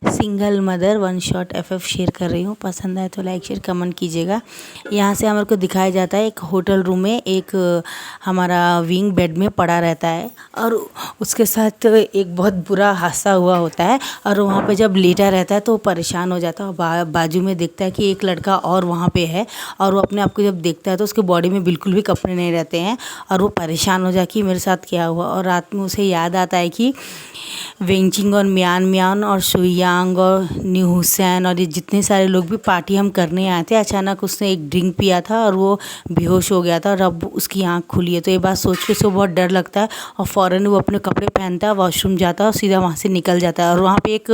Single mother one shot FF share कर रही हूँ। पसंद आए तो लाइक शेयर कमेंट कीजिएगा। यहाँ से हमारे को दिखाया जाता है एक होटल रूम में एक हमारा विंग बेड में पड़ा रहता है और उसके साथ एक बहुत बुरा हादसा हुआ होता है और वहाँ पे जब लेटा रहता है तो वो परेशान हो जाता है और बाजू में देखता है कि एक लड़का और वहाँ पे है और वो अपने आप को जब देखता है तो उसके बॉडी में बिल्कुल भी कपड़े नहीं रहते हैं और वो परेशान हो जाए कि मेरे साथ क्या हुआ। और रात में उसे याद आता है कि वेंचिंग और म्यान म्यान और सुयांग और न्यू हुसैन और ये जितने सारे लोग भी पार्टी हम करने आए थे, अचानक उसने एक ड्रिंक पिया था और वो बेहोश हो गया था और अब उसकी आँख खुली है। तो ये बात सोच के उसको बहुत डर लगता है और फ़ौरन वो अपने कपड़े पहनता है, वॉशरूम जाता है और सीधा वहाँ से निकल जाता है और वहाँ पे एक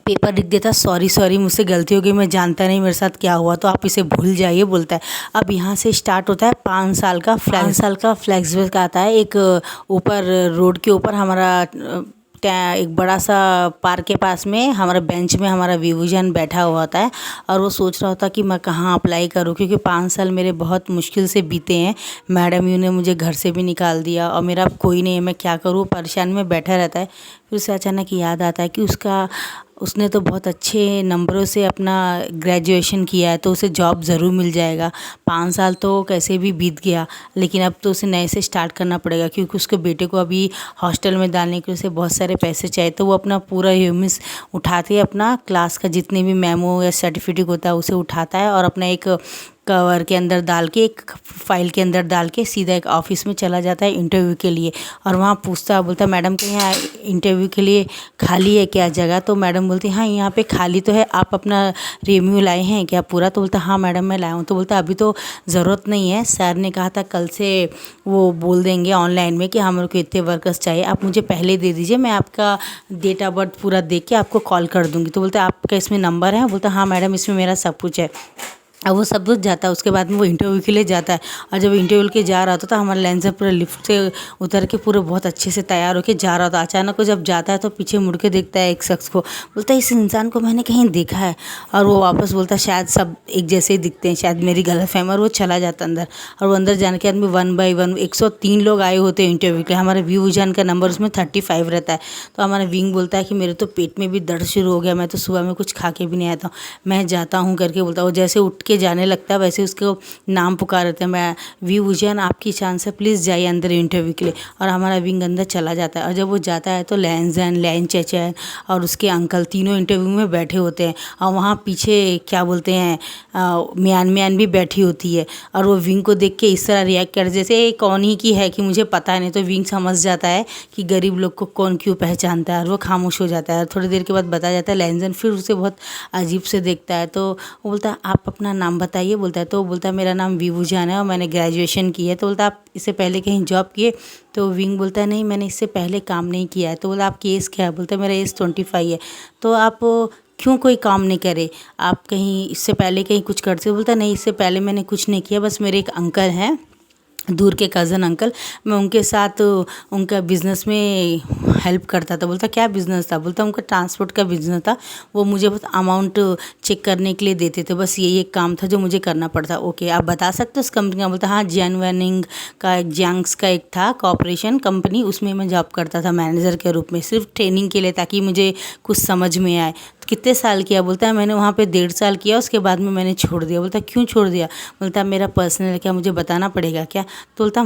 पेपर लिख देता, सॉरी सॉरी मुझसे गलती हो गई, मैं जानता नहीं मेरे साथ क्या हुआ, तो आप इसे भूल जाइए बोलता है। अब यहाँ से स्टार्ट होता है 5 साल का फ्लैशबैक आता है। एक ऊपर रोड के ऊपर हमारा एक बड़ा सा पार्क के पास में हमारा बेंच में हमारा विभूजन बैठा हुआ होता है और वो सोच रहा होता कि मैं कहाँ अप्लाई करूँ, क्योंकि 5 साल मेरे बहुत मुश्किल से बीते हैं। मैडम यू ने मुझे घर से भी निकाल दिया और मेरा अब कोई नहीं है, मैं क्या करूँ, परेशान में बैठा रहता है। फिर उसे अचानक याद आता है कि उसने तो बहुत अच्छे नंबरों से अपना ग्रेजुएशन किया है तो उसे जॉब ज़रूर मिल जाएगा। 5 साल तो कैसे भी बीत गया, लेकिन अब तो उसे नए से स्टार्ट करना पड़ेगा क्योंकि उसके बेटे को अभी हॉस्टल में डालने के लिए उसे बहुत सारे पैसे चाहिए। तो वो अपना पूरा ह्यूमिस उठाते ही अपना क्लास का जितने भी मेमो या सर्टिफिकेट होता है उसे उठाता है और अपना एक कवर के अंदर डाल के, एक फाइल के अंदर डाल के सीधा एक ऑफिस में चला जाता है इंटरव्यू के लिए। और वहाँ पूछता है, बोलता है मैडम के यहाँ इंटरव्यू के लिए खाली है क्या जगह? तो मैडम बोलती है हाँ यहाँ पे खाली तो है, आप अपना रिज्यूमे लाए हैं क्या पूरा? तो बोलता हाँ मैडम मैं लाया हूँ। तो बोलता अभी तो ज़रूरत नहीं है, सर ने कहा था कल से वो बोल देंगे ऑनलाइन में कि हमारे को इतने वर्कर्स चाहिए, आप मुझे पहले दे दीजिए, मैं आपका डेट ऑफ बर्थ पूरा देख के आपको कॉल कर दूँगी। तो बोलता आपका इसमें नंबर है? बोलता हाँ मैडम इसमें मेरा सब कुछ है। अब वो सब कुछ जाता है, उसके बाद में वो इंटरव्यू के लिए जाता है और जब इंटरव्यू के जा रहा होता तो हमारा लेंसर पूरा लिफ्ट से उतर के पूरे बहुत अच्छे से तैयार होके जा रहा था। अचानक वो जब जाता है तो पीछे मुड़ के देखता है एक शख्स को, बोलता है इस इंसान को मैंने कहीं देखा है। और वो वापस बोलता है शायद सब एक जैसे ही दिखते हैं, शायद मेरी गलतफहमी। और वो चला जाता अंदर और वो अंदर जाने के बाद में 1 बाय 1 103 लोग आए होते हैं इंटरव्यू के लिए। हमारा व्यू विजन का नंबर उसमें 35 रहता है। तो हमारा विंग बोलता है कि मेरे तो पेट में भी दर्द शुरू हो गया, मैं तो सुबह में कुछ खा के भी नहीं आया था, मैं जाता हूँ करके बोलता है। वो जैसे उठ के जाने लगता है वैसे उसको नाम पुकारते हैं, मैं वी विजन आपकी चांस है, प्लीज़ जाइए अंदर इंटरव्यू के लिए। और हमारा विंग अंदर चला जाता है और जब वो जाता है तो लैन चेचन और उसके अंकल तीनों इंटरव्यू में बैठे होते हैं और वहाँ पीछे क्या बोलते हैं म्यान भी बैठी होती है और वो विंग को देख के इस तरह रिएक्ट कर जैसे कौन ही की है कि मुझे पता है नहीं। तो विंग समझ जाता है कि गरीब लोग को कौन क्यों पहचानता है और वो खामोश हो जाता है। और थोड़ी देर के बाद बताया जाता है लैंजन फिर उसे बहुत अजीब से देखता है। तो वो बोलता है आप अपना नाम बताइए बोलता है। तो बोलता है मेरा नाम विभूजन है और मैंने ग्रेजुएशन की है। तो बोलता आप इससे पहले कहीं जॉब किए? तो विंग बोलता है नहीं मैंने इससे पहले काम नहीं किया है। तो बोला आपकी एज क्या है? बोलता है मेरा एज 25 है। तो आप क्यों कोई काम नहीं करे, आप कहीं इससे पहले कहीं कुछ करते हो? बोलता नहीं इससे पहले मैंने कुछ नहीं किया, बस मेरे एक अंकल हैं दूर के कज़न अंकल, मैं उनके साथ उनका बिज़नेस में हेल्प करता था। बोलता क्या बिज़नेस था? बोलता उनका ट्रांसपोर्ट का बिज़नेस था, वो मुझे बस अमाउंट चेक करने के लिए देते थे, बस यही एक काम था जो मुझे करना पड़ता। ओके आप बता सकते हो उस कंपनी का? बोलता हाँ जैनवेनिंग का जैंक्स का एक था कॉर्पोरेशन कंपनी, उसमें मैं जॉब करता था मैनेजर के रूप में, सिर्फ ट्रेनिंग के लिए ताकि मुझे कुछ समझ में आए। कितने साल किया? बोलता है मैंने वहाँ पे 1.5 साल किया, उसके बाद में मैंने छोड़ दिया। बोलता क्यों छोड़ दिया? बोलता मेरा पर्सनल है, क्या मुझे बताना पड़ेगा क्या? तो बोलता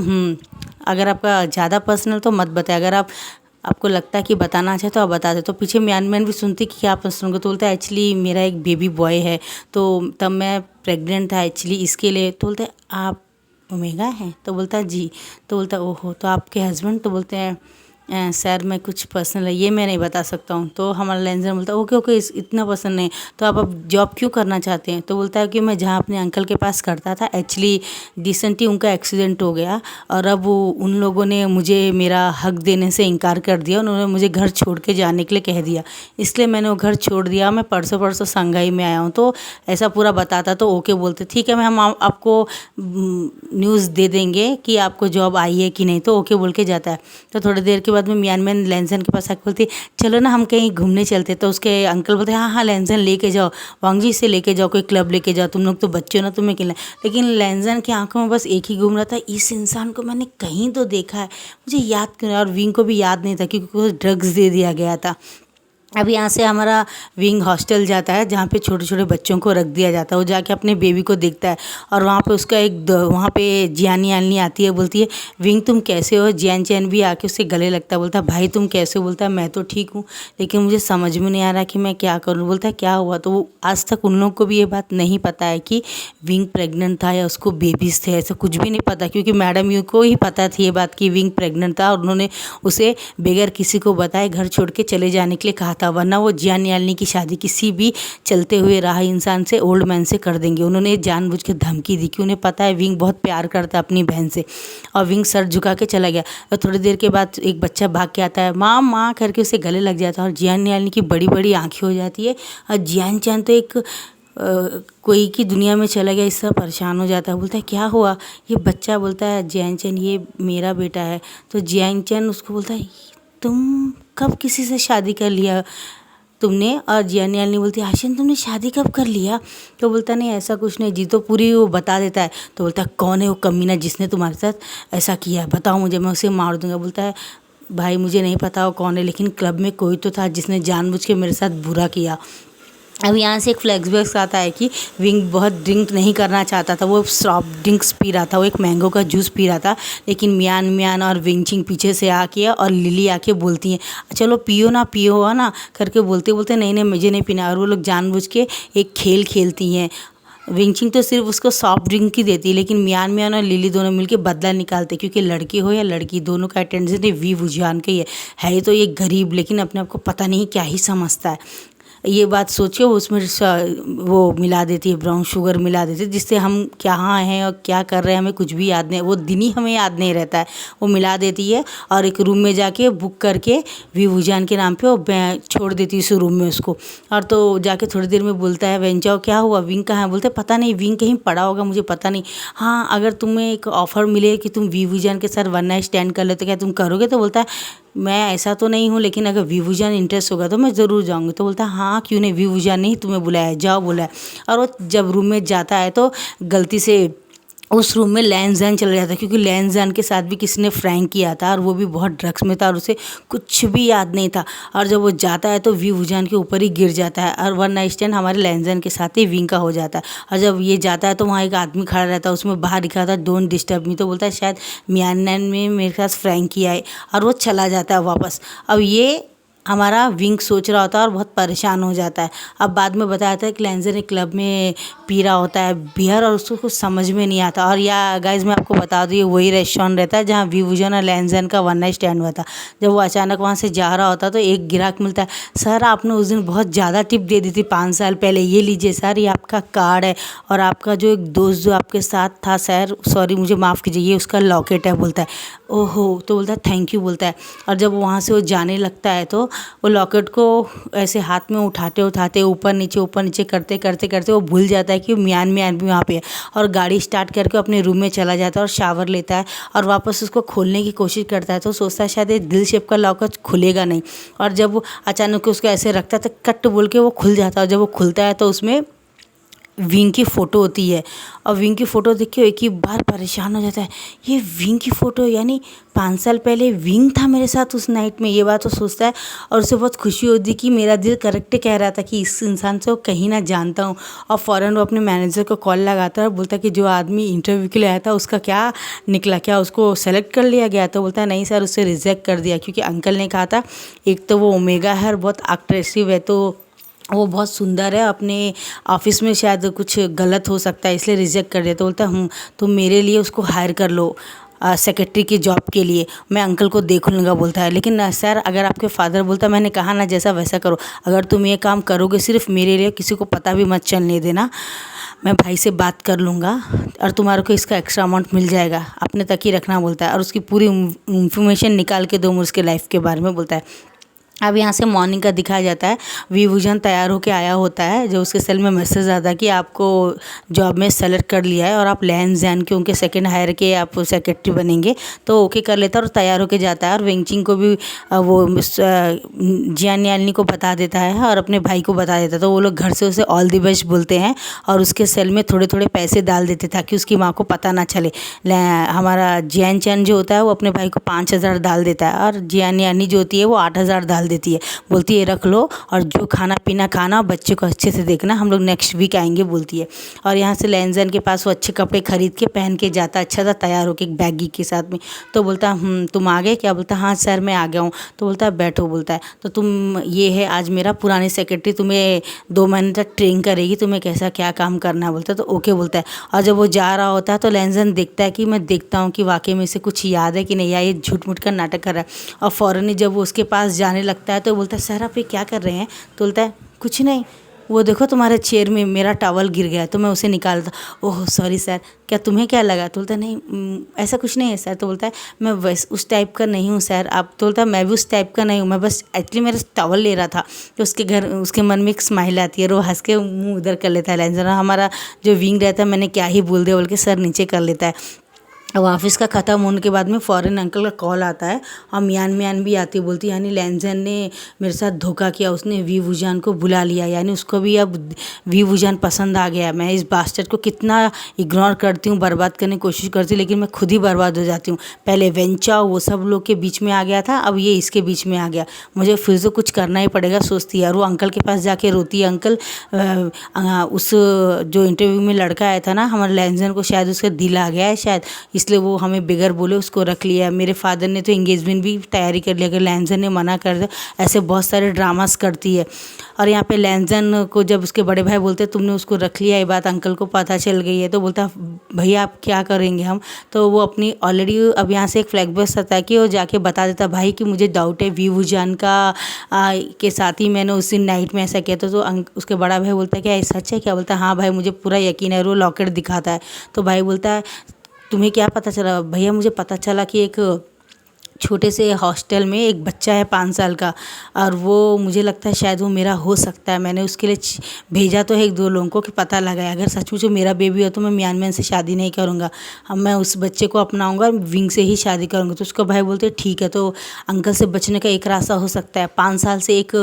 अगर आपका ज़्यादा पर्सनल तो मत बताए, अगर आपको लगता है कि बताना चाहिए तो आप बता दे। तो पीछे म्यान भी सुनती कि क्या पर्सनल? तो बोलता है एक्चुअली मेरा एक बेबी बॉय है, तो तब मैं प्रेग्नेंट था एक्चुअली इसके लिए। तो बोलते आप ओमेगा हैं? तो बोलता जी। तो बोलता ओहो तो आपके हस्बैंड? तो बोलते हैं सर मैं कुछ पर्सनल है ये मैं नहीं बता सकता हूँ। तो हमारा लेंसर बोलता है ओके ओके इतना पसंद नहीं, तो आप अब जॉब क्यों करना चाहते हैं? तो बोलता है कि मैं जहाँ अपने अंकल के पास करता था एक्चुअली रिसेंटली उनका एक्सीडेंट हो गया और अब उन लोगों ने मुझे मेरा हक देने से इनकार कर दिया, उन्होंने मुझे घर छोड़ के जाने के लिए कह दिया, इसलिए मैंने वो घर छोड़ दिया। मैं परसों संघाई में आया हूँ। तो ऐसा पूरा बताता तो ओके बोलते ठीक है मैं हम आपको न्यूज़ दे देंगे कि आपको जॉब आई है कि नहीं। तो ओके बोल के जाता है। तो थोड़ी देर के बाद में म्यानमैन लेंसन के पास आके बोलती चलो ना हम कहीं घूमने चलते। तो उसके अंकल बोलते हाँ हाँ लेंसन लेके जाओ, वांगजी से लेके जाओ, कोई क्लब लेके जाओ, तुम लोग तो बच्चे हो ना तुम्हें खेलना। लेकिन लेंसन की आंखों में बस एक ही घूम रहा था, इस इंसान को मैंने कहीं तो देखा है, मुझे याद क्यों नहीं। और विंग को भी याद नहीं था क्योंकि उसको ड्रग्स दे दिया गया था। अब यहाँ से हमारा विंग हॉस्टल जाता है जहाँ पे छोटे छोटे बच्चों को रख दिया जाता है। वो जाके अपने बेबी को देखता है और वहाँ पे उसका वहाँ पे जियानी आलनी आती है, बोलती है विंग तुम कैसे हो। जियान चैन भी आके उससे गले लगता है, बोलता है भाई तुम कैसे हो। बोलता है मैं तो ठीक हूँ लेकिन मुझे समझ में नहीं आ रहा कि मैं क्या करूँ। बोलता है क्या हुआ। तो वो आज तक उन लोगों को भी ये बात नहीं पता है कि विंग प्रेग्नेंट था या उसको बेबीज़ थे, ऐसा कुछ भी नहीं पता, क्योंकि मैडम यू को ही पता थी ये बात कि विंग प्रेग्नेंट था और उन्होंने उसे बगैर किसी को बताए घर छोड़ के चले जाने के लिए कहा था, वरना वो जियान यालनी की शादी किसी भी चलते हुए राह इंसान से, ओल्ड मैन से कर देंगे। उन्होंने जानबूझ के धमकी दी कि उन्हें पता है विंग बहुत प्यार करता है अपनी बहन से, और विंग सर झुका के चला गया। और थोड़ी देर के बाद एक बच्चा भाग के आता है, माँ माँ करके उसे गले लग जाता है और जियान यालनी की बड़ी बड़ी आँखें हो जाती है और जियान चान तो एक कोई की दुनिया में चला गया, इस तरह परेशान हो जाता है। बोलता है क्या हुआ। ये बच्चा बोलता है जियान चैन ये मेरा बेटा है। तो जियान चैन उसको बोलता है तुम कब किसी से शादी कर लिया तुमने। और जियान यालनी बोलती है आशिन तुमने शादी कब कर लिया। तो बोलता नहीं ऐसा कुछ नहीं जी। तो पूरी वो बता देता है। तो बोलता है कौन है वो कमीना जिसने तुम्हारे साथ ऐसा किया, बताओ मुझे, मैं उसे मार दूंगा। बोलता है भाई मुझे नहीं पता वो कौन है, लेकिन क्लब में कोई तो था जिसने जानबूझ के मेरे साथ बुरा किया। अब यहाँ से एक फ्लैशबैक आता है कि विंग बहुत ड्रिंक नहीं करना चाहता था, वो सॉफ्ट ड्रिंक्स पी रहा था, वो एक मैंगो का जूस पी रहा था। लेकिन मियान मियान और विंचिंग पीछे से आके और लिली आके बोलती हैं चलो पियो ना करके बोलते बोलते नहीं नहीं मुझे नहीं पीना। और वो लोग जानबूझ के एक खेल खेलती हैं। विंचिंग तो सिर्फ उसको सॉफ्ट ड्रिंक ही देती है, लेकिन मियान मियान और लिली दोनों मिलके बदला निकालते, क्योंकि लड़के हो या लड़की दोनों का अटेंडेंस वी वुजान का ही है तो ये गरीब, लेकिन अपने आप को पता नहीं क्या ही समझता है। ये बात सोचिए उसमें वो मिला देती है, ब्राउन शुगर मिला देती है, जिससे हम कहाँ हैं और क्या कर रहे हैं हमें कुछ भी याद नहीं, वो दिन ही हमें याद नहीं रहता है। वो मिला देती है और एक रूम में जाके बुक करके वी वुजान के नाम पे वो छोड़ देती है उस रूम में उसको। और तो जाके थोड़ी देर में बोलता है वेंचाओ क्या हुआ, विंग कहाँ है। बोलते पता नहीं, विंग कहीं पड़ा होगा, मुझे पता नहीं। हाँ अगर तुम्हें एक ऑफ़र मिले कि तुम वी वुजान के साथ वन नाइट स्टैंड कर ले तो क्या तुम करोगे। तो बोलता है मैं ऐसा तो नहीं हूँ, लेकिन अगर वी वुजान इंटरेस्ट होगा तो मैं ज़रूर जाऊँगी। तो बोलता है हाँ क्यों नहीं, वी वुजान ने ही तुम्हें बुलाया है, जाओ बोला है। और वो जब रूम में जाता है तो गलती से उस रूम में लैंजान चला जाता है, क्योंकि लैंजान के साथ भी किसी ने फ्रैंक किया था और वो भी बहुत ड्रग्स में था और उसे कुछ भी याद नहीं था। और जब वो जाता है तो वी वुजान के ऊपर ही गिर जाता है और वन नाइट स्टैंड हमारे लैंजान के साथ ही विंग का हो जाता है। और जब ये जाता है तो वहाँ एक आदमी खड़ा रहता है, उसमें बाहर लिखा था डोंट डिस्टर्ब मी। तो बोलता है शायद मियानमैन में मेरे साथ फ्रैंक किया है, और वो चला जाता है वापस। अब ये हमारा विंग सोच रहा होता है और बहुत परेशान हो जाता है। अब बाद में बताया था कि लैंजर एक क्लब में पी रहा होता है बियर और उसको कुछ समझ में नहीं आता। और या गाइज मैं आपको बता दूँ ये वही रेस्टोरेंट रहता है जहाँ वी वुजान और लैंजर का वन नाइट स्टैंड हुआ था। जब वो अचानक वहाँ से जा रहा होता तो एक ग्राहक मिलता है, सर आपने उस दिन बहुत ज़्यादा टिप दे दी थी 5 साल पहले, ये लीजिए सर ये आपका कार्ड है, और आपका जो एक दोस्त जो आपके साथ था सर, सॉरी मुझे माफ़ कीजिए, ये उसका लॉकेट है। बोलता है ओहो। तो बोलता है थैंक यू बोलता है। और जब वहाँ से वो जाने लगता है तो वो लॉकेट को ऐसे हाथ में उठाते उठाते ऊपर नीचे करते करते करते वो भूल जाता है कि मियान मियान भी वहाँ पे है, और गाड़ी स्टार्ट करके अपने रूम में चला जाता है और शावर लेता है और वापस उसको खोलने की कोशिश करता है। तो सोचता है शायद ये दिल शेप का लॉकेट खुलेगा नहीं, और जब वो अचानक उसको ऐसे रखता है तो कट बोल के वो खुल जाता है। और जब वो खुलता है तो उसमें विंग की फ़ोटो होती है, और विंग की फ़ोटो देख के एक ही बार परेशान हो जाता है, ये विंग की फ़ोटो, यानी 5 साल पहले विंग था मेरे साथ उस नाइट में। ये बात वो सोचता है और उसे बहुत खुशी होती कि मेरा दिल करेक्ट कह रहा था कि इस इंसान से वो कहीं ना जानता हूँ। और फ़ौरन वो अपने मैनेजर को कॉल लगाता है और बोलता है कि जो आदमी इंटरव्यू के लिए आया था उसका क्या निकला, क्या उसको सेलेक्ट कर लिया गया। तो बोलता है नहीं सर, उससे रिजेक्ट कर दिया, क्योंकि अंकल ने कहा था एक तो वो ओमेगा है और बहुत अट्रैक्टिव है, तो वो बहुत सुंदर है, अपने ऑफिस में शायद कुछ गलत हो सकता है इसलिए रिजेक्ट कर दिया। तो बोलता हूँ तुम मेरे लिए उसको हायर कर लो सेक्रेटरी की जॉब के लिए, मैं अंकल को देख लूँगा। बोलता है लेकिन सर अगर आपके फादर, बोलता मैंने कहा ना जैसा वैसा करो, अगर तुम ये काम करोगे सिर्फ मेरे लिए, किसी को पता भी मत चलने देना, मैं भाई से बात कर लूँगा और तुम्हारे को इसका एक्स्ट्रा अमाउंट मिल जाएगा, अपने तक ही रखना। बोलता है और उसकी पूरी इन्फॉर्मेशन निकाल के दो उसके लाइफ के बारे में। बोलता है अब यहाँ से मॉर्निंग का दिखाया जाता है, वी वुजान तैयार होकर आया होता है, जो उसके सेल में मैसेज आता है कि आपको जॉब में सेलेक्ट कर लिया है और आप लैंजैन के उनके सेकंड हायर के आप सेक्रेटरी बनेंगे। तो ओके कर लेता है और तैयार होकर जाता है, और वेंचिंग को भी वो जियान यालनी को बता देता है और अपने भाई को बता देता है। तो वो लोग घर से उसे ऑल दी बेस्ट बोलते हैं और उसके सेल में थोड़े थोड़े पैसे डाल देते ताकि उसकी माँ को पता ना चले। हमारा जियान चैन जो होता है वो अपने भाई को 5,000 डाल देता है और जियान यानी जो होती है वो 8,000 डाल देती है, बोलती है रख लो और जो खाना पीना खाना, बच्चे को अच्छे से देखना, हम लोग नेक्स्ट वीक आएंगे बोलती है। और यहाँ से लेंजन के पास वो अच्छे कपड़े खरीद के पहन के जाता, अच्छा सा तैयार होके एक बैगी के साथ में। तो बोलता तुम आ गए क्या? बोलता हाँ सर मैं आ गया हूँ। तो बोलता है बैठो, बोलता है तो तुम ये है आज मेरा पुरानी सेक्रेटरी, तुम्हें 2 महीने तक ट्रेन करेगी, तुम्हें कैसा क्या काम करना है। बोलता है तो ओके बोलता है। और जब वो जा रहा होता है तो लेंजन देखता है कि मैं देखता हूँ कि वाकई में इसे कुछ याद है कि नहीं, या ये झूठ मूठ का नाटक कर रहा है। और फ़ौरन ही जब वो उसके पास जाने लगता है तो बोलता है सर आप ये क्या कर रहे हैं? तो बोलता है कुछ नहीं, वो देखो तुम्हारे चेयर में मेरा टॉवल गिर गया तो मैं उसे निकालता। ओह सॉरी सर, क्या तुम्हें क्या लगा? तो बोलता है नहीं ऐसा कुछ नहीं है सर। तो बोलता है मैं वैस उस टाइप का नहीं हूँ सर। आप तो बोलता है मैं भी उस टाइप का नहीं हूँ, मैं बस एक्चुअली मेरा टॉवल ले रहा था। तो उसके मन में एक स्माइल आती है और वो हंस के मुँह उधर कर लेता है लेंजर। हमारा जो विंग रहता है मैंने क्या ही बोल दिया बोल के सर नीचे कर लेता है। अब ऑफिस का ख़त्म होने के बाद में फ़ौरन अंकल का कॉल आता है और मियान भी आती है, बोलती है यानी लेंजन ने मेरे साथ धोखा किया, उसने वी वुजान को बुला लिया, यानी उसको भी अब वी वुजान पसंद आ गया। मैं इस बास्टर्ड को कितना इग्नोर करती हूँ, बर्बाद करने की कोशिश करती हूँ, लेकिन मैं खुद ही बर्बाद हो जाती हूँ। पहले वेंचा वो सब लोग के बीच में आ गया था, अब ये इसके बीच में आ गया, मुझे फिर से कुछ करना ही पड़ेगा सोचती है। और वो अंकल के पास जाके रोती है। अंकल उस जो इंटरव्यू में लड़का आया था ना हमारे लेंजन को, शायद उसका दिल आ गया है शायद, इसलिए वो हमें बगैर बोले उसको रख लिया। मेरे फादर ने तो एंगेजमेंट भी तैयारी कर लिया, अगर लेंजन ने मना कर दिया। ऐसे बहुत सारे ड्रामास करती है। और यहाँ पे लेंजन को जब उसके बड़े भाई बोलते तुमने उसको रख लिया, ये बात अंकल को पता चल गई है, तो बोलता भैया आप क्या करेंगे हम? तो वो अपनी ऑलरेडी अब यहाँ से एक फ्लैग बस आता है कि वो जाके बता देता भाई कि मुझे डाउट है वी वुजान का के साथ ही मैंने उस दिन नाइट में ऐसा किया था। तो उसके बड़ा भाई बोलता है क्या ये सच है क्या? बोलता है हाँ भाई मुझे पूरा यकीन है। वो लॉकेट दिखाता है तो भाई बोलता है तुम्हें क्या पता चला? भैया मुझे पता चला कि एक छोटे से हॉस्टल में एक बच्चा है 5 साल का, और वो मुझे लगता है शायद वो मेरा हो सकता है। मैंने उसके लिए भेजा तो है 1-2 लोगों को कि पता लगाए, अगर सचमुच मेरा बेबी हो तो मैं म्यानमार से शादी नहीं करूँगा, अब मैं उस बच्चे को अपनाऊँगा और विंग से ही शादी करूँगा। तो उसका भाई बोलते ठीक है, तो अंकल से बचने का एक रास्ता हो सकता है। 5 साल से एक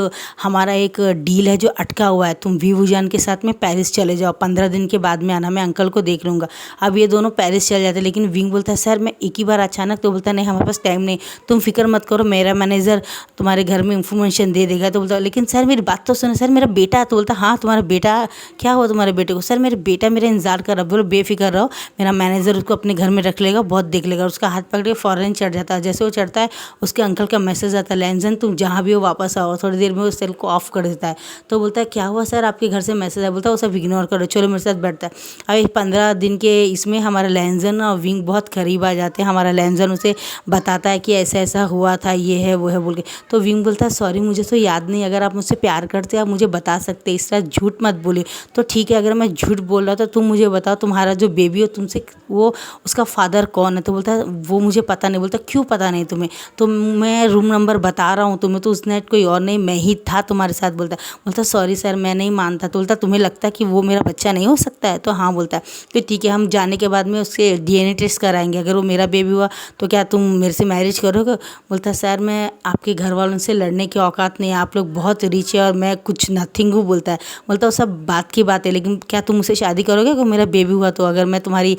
हमारा एक डील है जो अटका हुआ है, तुम वी वुजान के साथ में पेरिस चले जाओ, 15 दिन के बाद में आना, मैं अंकल को देख लूँगा। अब ये दोनों पेरिस चले जाते, लेकिन विंग बोलता है सर मैं एक ही बार अचानक, तो बोलता नहीं हमारे पास टाइम नहीं, तुम फिक्र मत करो, मेरा मैनेजर तुम्हारे घर में इंफॉर्मेशन दे देगा। तो बोलता लेकिन सर मेरी बात तो सुनो, सर मेरा बेटा। तो बोलता हाँ तुम्हारा बेटा, क्या हुआ तुम्हारे बेटे को? सर मेरे बेटा मेरा इंतजार कर रहा। बोलो बेफिक्र रहो, मेरा मैनेजर उसको अपने घर में रख लेगा, बहुत देख लेगा। और उसका हाथ पकड़ के फ़ौरन चढ़ जाता है। जैसे वो चढ़ता है उसके अंकल का मैसेज आता है लेंजन तुम जहाँ भी हो वापस आओ। थोड़ी देर में वो सेल को ऑफ कर देता है। तो बोलता है क्या हुआ सर आपके घर से मैसेज है? बोलता है वो सब इग्नोर करो, चलो मेरे साथ बैठता है। अब 15 दिन के इसमें हमारा लेंजन और विंग बहुत करीब आ जाते हैं। हमारा लेंजन उसे बताता है कि ऐसा ऐसा हुआ था, ये है वो है बोल के। तो विंग बोलता है सॉरी मुझे तो याद नहीं, अगर आप मुझसे प्यार करते आप मुझे बता सकते, इस तरह झूठ मत बोले। तो ठीक है अगर मैं झूठ बोल रहा तो तुम मुझे बताओ तुम्हारा जो बेबी हो तुमसे वो उसका फादर कौन है? तो बोलता है वो मुझे पता नहीं। बोलता क्यों पता नहीं तुम्हें? तो मैं रूम नंबर बता रहा हूँ तुम्हें, तो उस नाइट कोई और नहीं मैं ही था तुम्हारे साथ। बोलता सॉरी सर मैं नहीं मानता। तो बोलता तुम्हें लगता है कि वो मेरा बच्चा नहीं हो सकता है? तो हाँ बोलता है तो ठीक है हम जाने के बाद में उसके DNA टेस्ट कराएंगे, अगर वो मेरा बेबी हुआ तो क्या तुम मेरे से मैरिज करोगे? बोलता सर मैं आपके घर वालों से लड़ने की औकात नहीं है, आप लोग बहुत रिच है और मैं कुछ नथिंग हूँ। बोलता वो सब बात की बात है, लेकिन क्या तुम मुझसे शादी करोगे अगर मेरा बेबी हुआ तो, अगर मैं तुम्हारी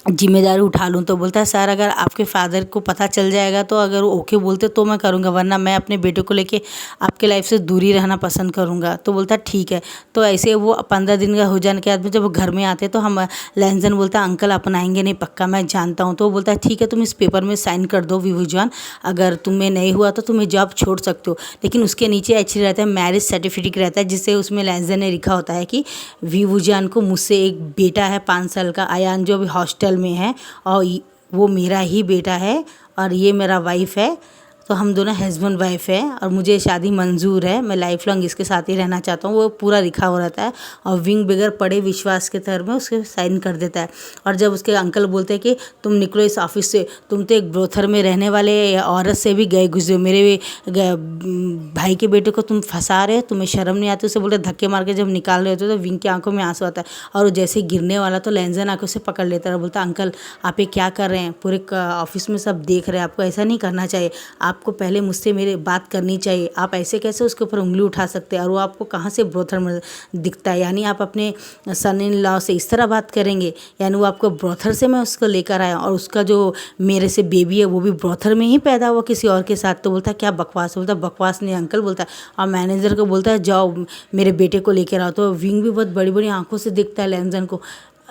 जिम्मेदारी उठा लूँ? तो बोलता है सर अगर आपके फादर को पता चल जाएगा तो अगर वो ओके बोलते तो मैं करूँगा, वरना मैं अपने बेटे को लेके आपके लाइफ से दूरी रहना पसंद करूँगा। तो बोलता ठीक है। तो ऐसे वो 15 दिन का हो जाने के बाद में जब वो घर में आते तो हम लेंजन बोलता अंकल अपनाएंगे नहीं पक्का, मैं जानता हूँ। तो वो बोलता है ठीक है तुम इस पेपर में साइन कर दो वी वुजान, अगर तुम्हें नहीं हुआ तो तुम्हें जॉब छोड़ सकते हो। लेकिन उसके नीचे एक्चुअली रहता है मैरिज सर्टिफिकेट रहता है, जिससे उसमें लेंजन ने लिखा होता है कि वी वुजान को मुझसे एक बेटा है 5 साल का अयान, जो अभी हॉस्टल में है, और वो मेरा ही बेटा है और ये मेरा वाइफ है। तो हम दोनों हस्बैंड वाइफ है और मुझे शादी मंजूर है, मैं लाइफ लॉन्ग इसके साथ ही रहना चाहता हूँ। वो पूरा लिखा हो रहता है और विंग बगैर पड़े विश्वास के तरह में उसके साइन कर देता है। और जब उसके अंकल बोलते हैं कि तुम निकलो इस ऑफिस से, तुम तो एक ब्रोथर में रहने वाले औरत से भी गए गुजरे, मेरे भाई के बेटे को तुम फंसा रहे हो, तुम्हें शर्म नहीं आती? उसे बोलते धक्के मार के जब निकाल रहे होते तो विंग की आंखों में आंसू आता है और वो जैसे गिरने वाला तो लेंजन आंखों से पकड़ लेता है। बोलता अंकल आप ये क्या कर रहे हैं, पूरे ऑफिस में सब देख रहे हैं, आपको ऐसा नहीं करना चाहिए, आप आपको पहले मुझसे मेरे बात करनी चाहिए, आप ऐसे कैसे उसके ऊपर उंगली उठा सकते हैं, और वो आपको कहाँ से ब्रोथर में दिखता है, यानी आप अपने सन इन लॉ से इस तरह बात करेंगे, यानी वो आपको ब्रोथर से मैं उसको लेकर आया और उसका जो मेरे से बेबी है वो भी ब्रोथर में ही पैदा हुआ किसी और के साथ। तो बोलता है क्या बकवास, बोलता बकवास नहीं अंकल, बोलता है। और मैनेजर को बोलता है जाओ मेरे बेटे को लेकर आओ। तो विंग भी बहुत बड़ी बड़ी आंखों से देखता है लैंजन को।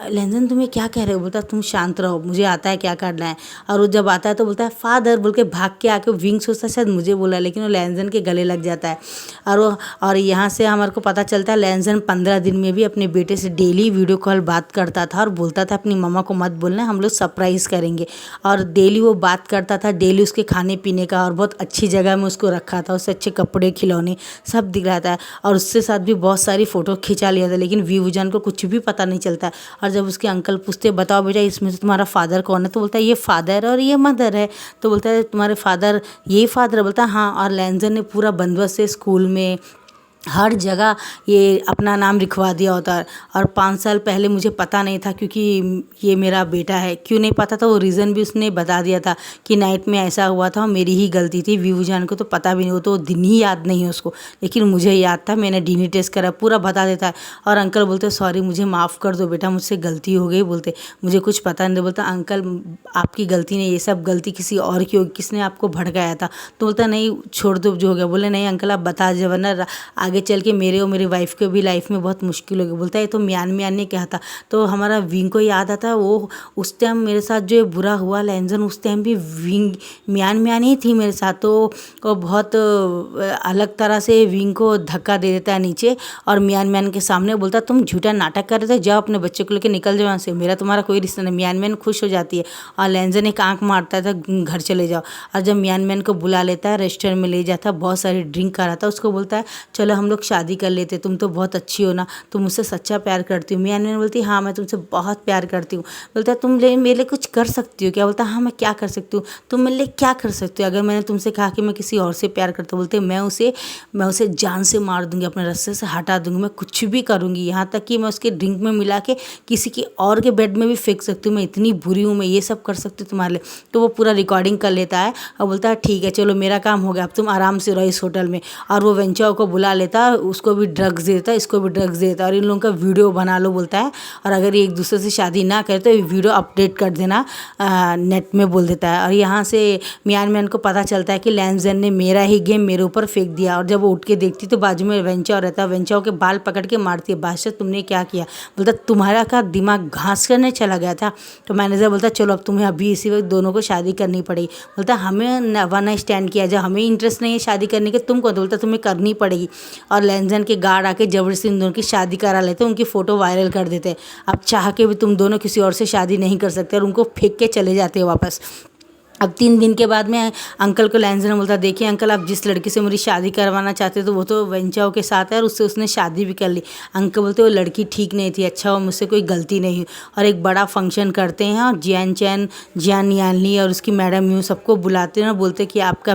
लैंजन तुम्हें क्या कह रहे हो, बोलता तुम शांत रहो, मुझे आता है क्या करना है। और वो जब आता है तो बोलता है फादर बोल के भाग के आके विंग सोचता है शायद मुझे बोला, लेकिन वो लैंजन के गले लग जाता है। और यहाँ से हमारे को पता चलता है लैंजन 15 दिन में भी अपने बेटे से डेली वीडियो कॉल बात करता था और बोलता था अपनी मम्मा को मत बोलना, हम लोग सरप्राइज़ करेंगे। और डेली वो बात करता था, डेली उसके खाने पीने का, और बहुत अच्छी जगह में उसको रखा था, उससे अच्छे कपड़े खिलौने सब दिख रहा था। और उसके साथ भी बहुत सारी फ़ोटो खिंचा लिया था, लेकिन वीवूजान को कुछ भी पता नहीं चलता। और जब उसके अंकल पूछते बताओ बेटा इसमें से तुम्हारा फादर कौन है, तो बोलता है ये फादर और ये मदर है। तो बोलता है तुम्हारे फादर यही फादर है, बोलता है हाँ। और लैंजन ने पूरा बंदोबस्त से स्कूल में हर जगह ये अपना नाम लिखवा दिया होता है। और 5 साल पहले मुझे पता नहीं था क्योंकि ये मेरा बेटा है, क्यों नहीं पता था वो रीज़न भी उसने बता दिया था कि नाइट में ऐसा हुआ था, मेरी ही गलती थी। वीवूजान को तो पता भी नहीं, वो तो दिन ही याद नहीं है उसको, लेकिन मुझे याद था, मैंने डीएनए टेस्ट करा, पूरा बता देता है। और अंकल बोलते सॉरी मुझे माफ़ कर दो बेटा, मुझसे गलती हो गई, बोलते मुझे कुछ पता नहीं। बोलता अंकल आपकी गलती नहीं, ये सब गलती किसी और की होगी, किसने आपको भड़काया था। तो बोलता नहीं छोड़ दो जो हो गया। बोले नहीं अंकल आप बता दीजिए, वरना आगे चल के मेरे और मेरी वाइफ के भी लाइफ में बहुत मुश्किल होगी। बोलता है ये तो म्यान म्यान ने कहा था। तो हमारा विंग को याद आता है वो उस टाइम मेरे साथ जो बुरा हुआ लैंजन, उस टाइम भी विंग म्यान म्यान ही थी मेरे साथ। तो वो बहुत अलग तरह से विंग को धक्का दे देता है नीचे, और म्यान म्यान के सामने बोलता तुम झूठा नाटक कर रहे थे, जाओ अपने बच्चे को लेकर निकल जाओ यहाँ से, मेरा तुम्हारा कोई रिश्ता नहीं। म्यान म्यान खुश हो जाती है और लैंजन एक आंख मारता था घर चले जाओ। और जब म्यान म्यान को बुला लेता है, रेस्टोरेंट में ले जाता है, बहुत सारी ड्रिंक करा था, उसको बोलता है चलो हम लोग शादी कर लेते, तुम तो बहुत अच्छी हो ना, तुम मुझसे सच्चा प्यार करती हो। म्यान म्यान बोलती हाँ मैं तुमसे बहुत प्यार करती हूँ। बोलता है तुम मेरे लिए कुछ कर सकती हो क्या। बोलता हाँ मैं क्या कर सकती हूँ, तुम मेरे लिए क्या कर सकती हो। अगर मैंने तुमसे कहा कि मैं किसी और से प्यार करता हूँ, बोलते मैं उसे जान से मार दूंगी, अपने रास्ते से हटा दूंगी, मैं कुछ भी करूँगी, यहाँ तक कि मैं उसके ड्रिंक में मिला के किसी की और के बेड में भी फेंक सकती हूँ, मैं इतनी बुरी हूँ, मैं ये सब कर सकती हूँ तुम्हारे लिए। तो वो पूरा रिकॉर्डिंग कर लेता है और बोलता है ठीक है चलो मेरा काम हो गया, अब तुम आराम से रहो इस होटल में। और वो वेंचाओ को बुला लेता है, उसको भी ड्रग्स देता है, इसको भी ड्रग्स देता है, और इन लोगों का वीडियो बना लो बोलता है। और अगर ये एक दूसरे से शादी ना करे तो ये वीडियो अपडेट कर देना नेट में बोल देता है। और यहाँ से म्यान म्यान को पता चलता है कि लैंजन ने मेरा ही गेम मेरे ऊपर फेंक दिया। और जब वो उठ के देखती तो बाजू में वेंचाओ रहता है, वेंचाओ के बाल पकड़ के मारती है, बादशाह तुमने क्या किया। बोलता तुम्हारा का दिमाग घास करने चला गया था। तो मैनेजर बोलता चलो अब तुम्हें अभी इसी वक्त दोनों को शादी करनी पड़ेगी। बोलता हमें वन नाइट स्टैंड किया, जब हमें इंटरेस्ट नहीं है शादी करने के तुमको, बोलता तुम्हें करनी पड़ेगी। और लैंजन के गार्ड आके जबरदस्ती इन दोनों की शादी करा लेते, उनकी फ़ोटो वायरल कर देते। अब चाह के भी तुम दोनों किसी और से शादी नहीं कर सकते, और उनको फेंक के चले जाते वापस। अब 3 दिन के बाद में अंकल को लैंजन बोलता देखिए अंकल आप जिस लड़की से मेरी शादी करवाना चाहते तो वो तो वेंचाओ के साथ है और उससे उसने शादी भी कर ली। अंकल बोलते वो लड़की ठीक नहीं थी, अच्छा वो मुझसे कोई गलती नहीं हुई। और एक बड़ा फंक्शन करते हैं और जियान यानली और उसकी मैडम यूँ सबको बुलाते हैं और बोलते कि आपका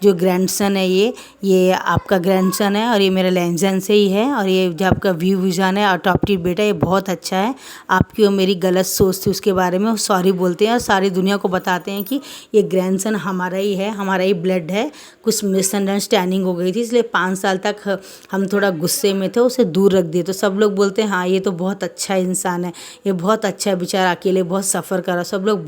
जो ग्रैंडसन है ये आपका ग्रैंडसन है और ये मेरे लैंजन से ही है, और ये जो आपका वीवूजान है और टॉप टिप बेटा ये बहुत अच्छा है, आपकी और मेरी गलत सोच थी उसके बारे में, वो सॉरी बोलते हैं और सारी दुनिया को बताते हैं कि ये ग्रैंडसन हमारा ही है, हमारा ही ब्लड है, कुछ मिसअंडरस्टैंडिंग हो गई थी इसलिए 5 साल तक हम थोड़ा गुस्से में थे, उसे दूर रख दिए। तो सब लोग बोलते हैं हाँ ये तो बहुत अच्छा इंसान है, ये बहुत अच्छा है बेचारा, अकेले बहुत सफ़र करा। सब लोग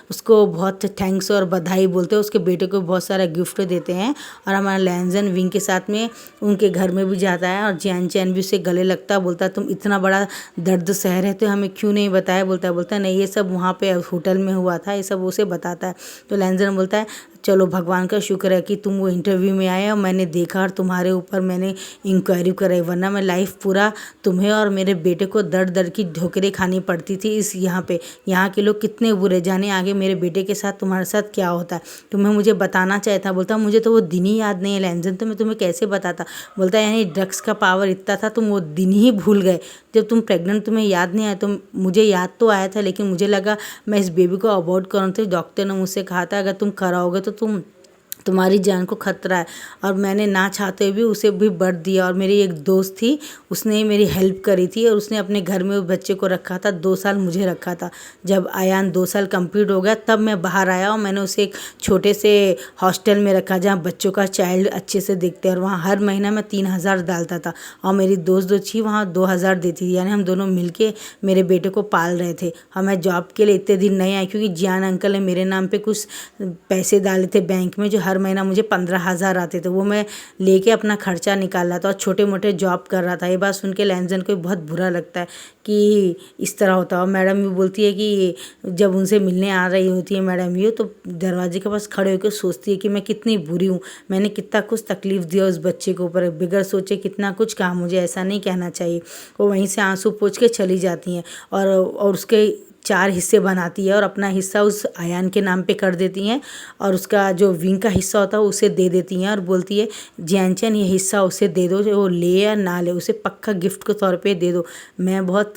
उसको बहुत थैंक्स और बधाई बोलते हैं, उसके बेटे को बहुत सारा गिफ्ट देते हैं। और हमारा लैंजन विंग के साथ में उनके घर में भी जाता है और जियान चैन भी उसे गले लगता है, बोलता है तुम इतना बड़ा दर्द सह रहे थे हमें क्यों नहीं बताया। बोलता है नहीं ये सब वहाँ पे होटल में हुआ था, ये सब उसे बताता है। तो लैंजन बोलता है चलो भगवान का शुक्र है कि तुम वो इंटरव्यू में आए और मैंने देखा और तुम्हारे ऊपर मैंने इंक्वायरी कराई, वरना मैं लाइफ पूरा तुम्हें और मेरे बेटे को दर्द दर्द की ठोकरें खानी पड़ती थी। यहाँ के लोग कितने बुरे, जाने आगे मेरे बेटे के साथ तुम्हारे साथ क्या होता है, तुम्हें मुझे बताना चाहिए था। बोलता मुझे तो वो दिन ही याद नहीं है लैंजन, तो मैं तुम्हें कैसे बताता। बोलता है यानी ड्रग्स का पावर इतना था तुम वो दिन ही भूल गए, जब तुम प्रेग्नेंट तुम्हें याद नहीं आया। तो मुझे याद तो आया था लेकिन मुझे लगा मैं इस बेबी को अबॉर्ट करूँ, तो डॉक्टर ने मुझसे कहा था अगर तुम कराओगे तो तुम तुम्हारी जान को खतरा है। और मैंने ना चाहते हुए भी उसे भी बर्थ दिया। और मेरी एक दोस्त थी, उसने मेरी हेल्प करी थी और उसने अपने घर में उस बच्चे को रखा था। 2 साल मुझे रखा था। जब आयान 2 साल कंप्लीट हो गया तब मैं बाहर आया और मैंने उसे एक छोटे से हॉस्टल में रखा जहाँ बच्चों का चाइल्ड अच्छे से देखते हैं। और वहाँ हर महीना मैं 3,000 डालता था और मेरी दोस्त जो थी वहाँ 2,000 देती थी। यानी हम दोनों मिलके मेरे बेटे को पाल रहे थे। और मैं जॉब के लिए इतने दिन नहीं आई क्योंकि जियान अंकल ने मेरे नाम पे कुछ पैसे डाले थे बैंक में, जो हर महीना मुझे 15,000 आते थे। वो मैं लेके अपना खर्चा निकाल रहा था और छोटे मोटे जॉब कर रहा था। ये बात सुन के लैंजन को बहुत बुरा लगता है कि इस तरह होता है। और मैडम भी बोलती है कि जब उनसे मिलने आ रही होती है मैडम ये, तो दरवाजे के पास खड़े होकर सोचती है कि मैं कितनी बुरी हूँ, मैंने कितना कुछ तकलीफ़ दिया उस बच्चे के ऊपर, बिगड़ सोचे कितना कुछ कहा, मुझे ऐसा नहीं कहना चाहिए। वो वहीं से आंसू पोंछ के चली जाती हैं और उसके 4 हिस्से बनाती है और अपना हिस्सा उस आयान के नाम पे कर देती हैं और उसका जो विंग का हिस्सा होता है उसे दे देती हैं और बोलती है जैनचन ये हिस्सा उसे दे दो, वो ले या ना ले उसे पक्का गिफ्ट के तौर पे दे दो। मैं बहुत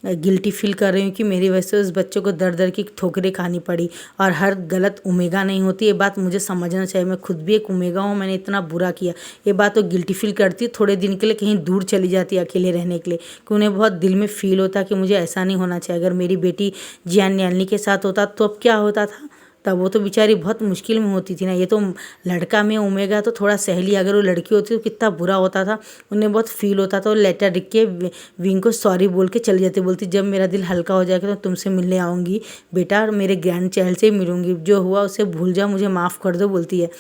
गिल्टी फील कर रही हूँ कि मेरी वजह से उस बच्चे को दर दर की ठोकरें खानी पड़ी। और हर गलत ओमेगा नहीं होती, ये बात मुझे समझना चाहिए। मैं खुद भी एक ओमेगा हूँ, मैंने इतना बुरा किया। ये बात तो गिल्टी फील करती है, थोड़े दिन के लिए कहीं दूर चली जाती है अकेले रहने के लिए, कि उन्हें बहुत दिल में फील होता कि मुझे ऐसा नहीं होना चाहिए। अगर मेरी बेटी जियान न्यालनी के साथ होता तो अब क्या होता था, तब वो तो बेचारी बहुत मुश्किल में होती थी ना। ये तो लड़का में ओमेगा तो थोड़ा सहली, अगर वो लड़की होती तो कितना बुरा होता था, उन्हें बहुत फील होता था। और लेटर लिख के विंग को सॉरी बोल के चली जाती, बोलती जब मेरा दिल हल्का हो जाएगा तो तुमसे मिलने आऊँगी बेटा और मेरे ग्रैंड चाइल्ड से मिलूँगी, जो हुआ उसे भूल जाओ, मुझे माफ़ कर दो बोलती है।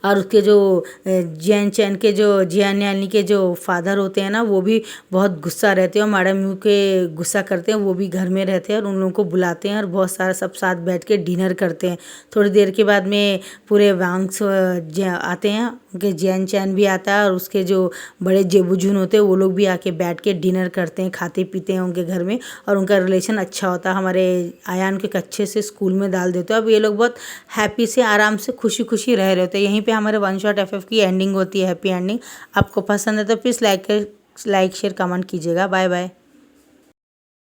और उसके जो जैन चैन के जो जियान न्यालनी के जो फादर होते हैं ना, वो भी बहुत गुस्सा रहते हैं और मैडम यू के गुस्सा करते हैं। वो भी घर में रहते हैं और उन लोगों को बुलाते हैं और बहुत सारा सब साथ बैठ के डिनर करते हैं। थोड़ी देर के बाद में पूरे वांग्स आते हैं, उनके जैन चैन भी आता है और उसके जो बड़े जेबुजून होते हैं वो लोग भी आके बैठ के डिनर करते हैं, खाते पीते हैं उनके घर में। और उनका रिलेशन अच्छा होता है। हमारे आयान को एक अच्छे से स्कूल में डाल देते हैं। अब ये लोग बहुत हैप्पी से आराम से खुशी खुशी रह रहे होते हैं। यहीं पे हमारे वन शॉट एफएफ की एंडिंग होती है, हैप्पी एंडिंग। आपको पसंद है तो प्लीज़ लाइक शेयर कमेंट कीजिएगा। Bye bye.